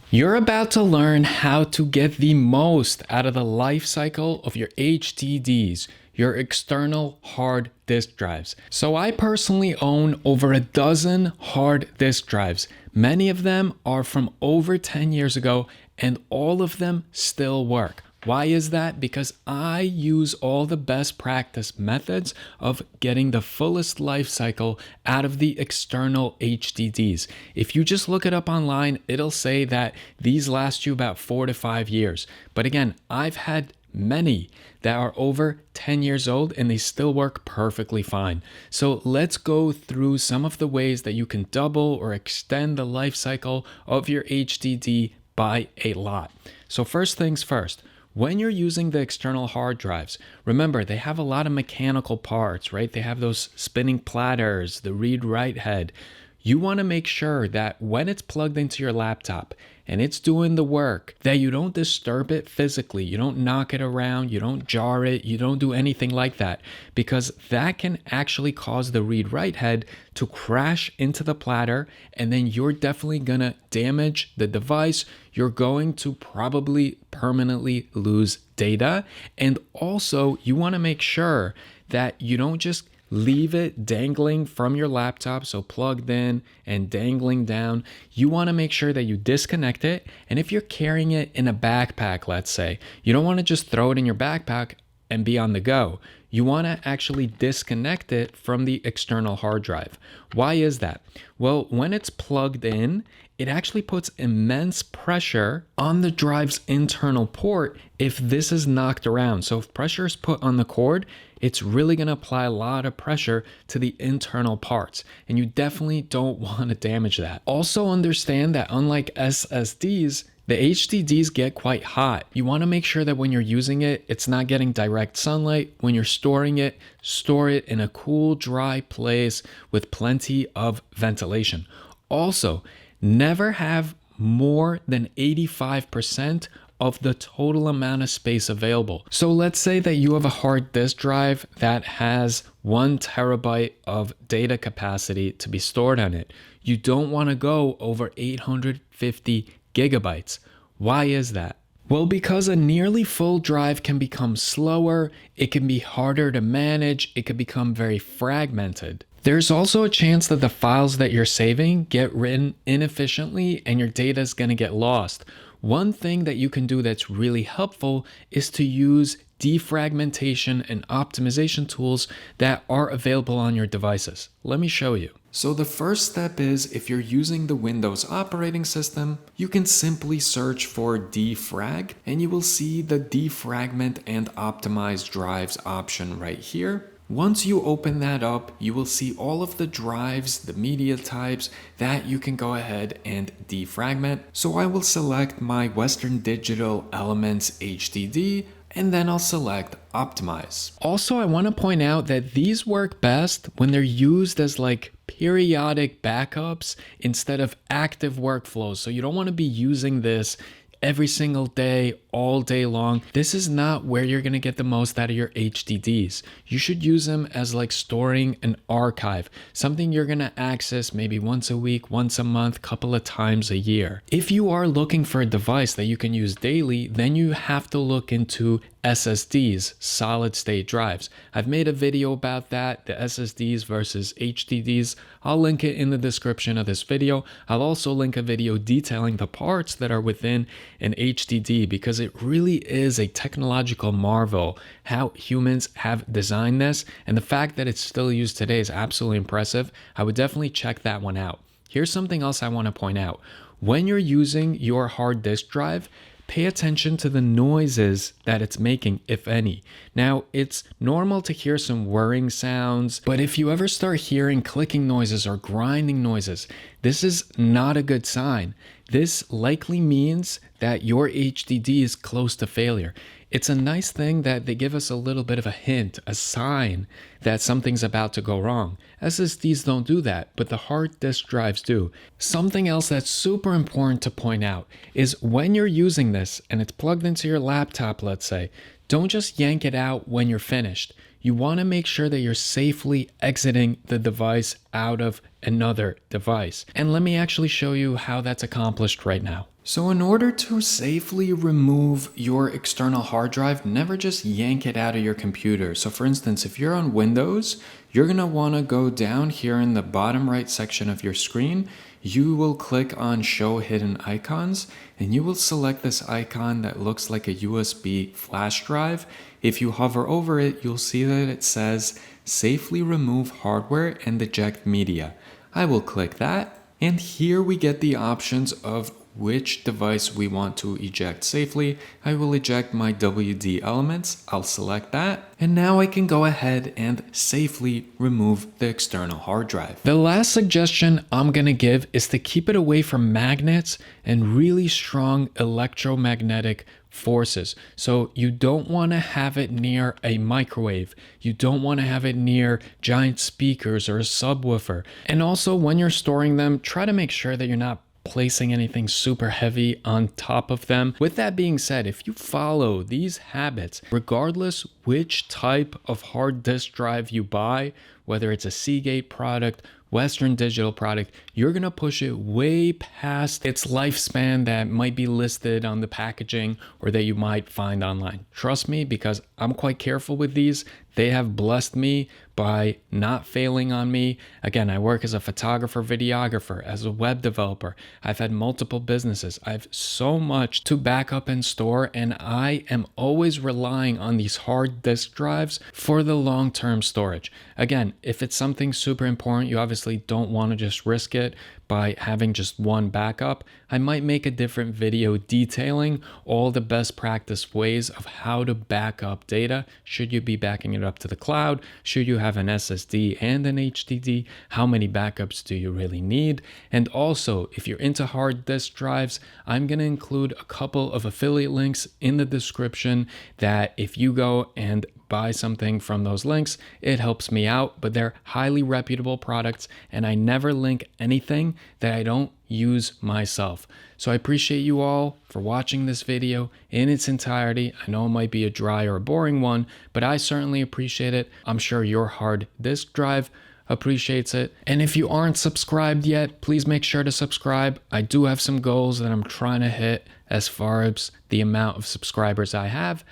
You're about to learn how to get the most out of the life cycle of your HDDs, your external hard disk drives. So I personally own over a dozen hard disk drives. Many of them are from over 10 years ago and all of them still work. Why is that? Because I use all the best practice methods of getting the fullest life cycle out of the external HDDs. If you just look it up online, it'll say that these last you about 4 to 5 years. But again, I've had many that are over 10 years old and they still work perfectly fine. So let's go through some of the ways that you can double or extend the life cycle of your HDD by a lot. So first things first. When you're using the external hard drives, remember they have a lot of mechanical parts, right? They have those spinning platters, the read-write head. You want to make sure that when it's plugged into your laptop and it's doing the work, that you don't disturb it physically. You don't knock it around, you don't jar it, you don't do anything like that, because that can actually cause the read-write head to crash into the platter, and then you're definitely gonna damage the device. You're going to probably permanently lose data. And also, you want to make sure that you don't just leave it dangling from your laptop, so plugged in and dangling down. You want to make sure that you disconnect it. And if you're carrying it in a backpack, let's say, you don't want to just throw it in your backpack and be on the go. You want to actually disconnect it from the external hard drive. Why is that? Well, when it's plugged in, it actually puts immense pressure on the drive's internal port if this is knocked around. So if pressure is put on the cord, it's really going to apply a lot of pressure to the internal parts, and you definitely don't want to damage that. Also understand that unlike SSDs, the HDDs get quite hot. You want to make sure that when you're using it, it's not getting direct sunlight. When you're storing it, store it in a cool, dry place with plenty of ventilation. Also, never have more than 85% of the total amount of space available. So let's say that you have a hard disk drive that has 1 terabyte of data capacity to be stored on it. You don't want to go over 850 gigabytes. Why is that? Well, because a nearly full drive can become slower, it can be harder to manage, it can become very fragmented. There's also a chance that the files that you're saving get written inefficiently and your data is going to get lost. One thing that you can do that's really helpful is to use defragmentation and optimization tools that are available on your devices. Let me show you. So the first step is, if you're using the Windows operating system, you can simply search for defrag and you will see the defragment and optimize drives option right here. Once you open that up, you will see all of the drives, the media types that you can go ahead and defragment. So I will select my Western Digital Elements HDD, and then I'll select Optimize. Also, I want to point out that these work best when they're used as like periodic backups instead of active workflows. So you don't want to be using this every single day, all day long. This is not where you're going to get the most out of your HDDs. You should use them as like storing an archive, something you're going to access maybe once a week, once a month, couple of times a year. If you are looking for a device that you can use daily, then you have to look into SSDs, solid state drives. I've made a video about that, the SSDs versus HDDs. I'll link it in the description of this video. I'll also link a video detailing the parts that are within an HDD, because it really is a technological marvel how humans have designed this, and the fact that it's still used today is absolutely impressive. I would definitely check that one out. Here's something else I want to point out. When you're using your hard disk drive, pay attention to the noises that it's making, if any. Now, it's normal to hear some whirring sounds, but if you ever start hearing clicking noises or grinding noises, this is not a good sign. This likely means that your HDD is close to failure. It's a nice thing that they give us a little bit of a hint, a sign that something's about to go wrong. SSDs don't do that, but the hard disk drives do. Something else that's super important to point out is when you're using this and it's plugged into your laptop, let's say, don't just yank it out when you're finished. You want to make sure that you're safely exiting the device out of another device. And let me actually show you how that's accomplished right now. So in order to safely remove your external hard drive, never just yank it out of your computer. So for instance, if you're on Windows, you're gonna wanna go down here in the bottom right section of your screen. You will click on Show Hidden Icons, and you will select this icon that looks like a USB flash drive. If you hover over it, you'll see that it says Safely Remove Hardware and Eject Media. I will click that, and here we get the options of which device we want to eject safely. I will eject my WD elements. I'll select that. And now I can go ahead and safely remove the external hard drive. The last suggestion I'm gonna give is to keep it away from magnets and really strong electromagnetic forces. So you don't want to have it near a microwave. You don't want to have it near giant speakers or a subwoofer. And also when you're storing them, try to make sure that you're not placing anything super heavy on top of them. With that being said, if you follow these habits, regardless which type of hard disk drive you buy, whether it's a Seagate product, Western Digital product, you're gonna push it way past its lifespan that might be listed on the packaging or that you might find online. Trust me, because I'm quite careful with these. They have blessed me by not failing on me. Again, I work as a photographer, videographer, as a web developer. I've had multiple businesses. I have so much to back up and store, and I am always relying on these hard disk drives for the long-term storage. Again, if it's something super important, you obviously don't want to just risk it by having just one backup. I might make a different video detailing all the best practice ways of how to back up data. Should you be backing it up to the cloud? Should you have an SSD and an HDD? How many backups do you really need? And also, if you're into hard disk drives, I'm going to include a couple of affiliate links in the description that if you go and buy something from those links, it helps me out, but they're highly reputable products, and I never link anything that I don't use myself. So I appreciate you all for watching this video in its entirety. I know it might be a dry or a boring one, but I certainly appreciate it. I'm sure your hard disk drive appreciates it. And if you aren't subscribed yet, please make sure to subscribe. I do have some goals that I'm trying to hit as far as the amount of subscribers I have.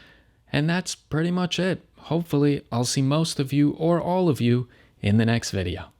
And that's pretty much it. Hopefully, I'll see most of you or all of you in the next video.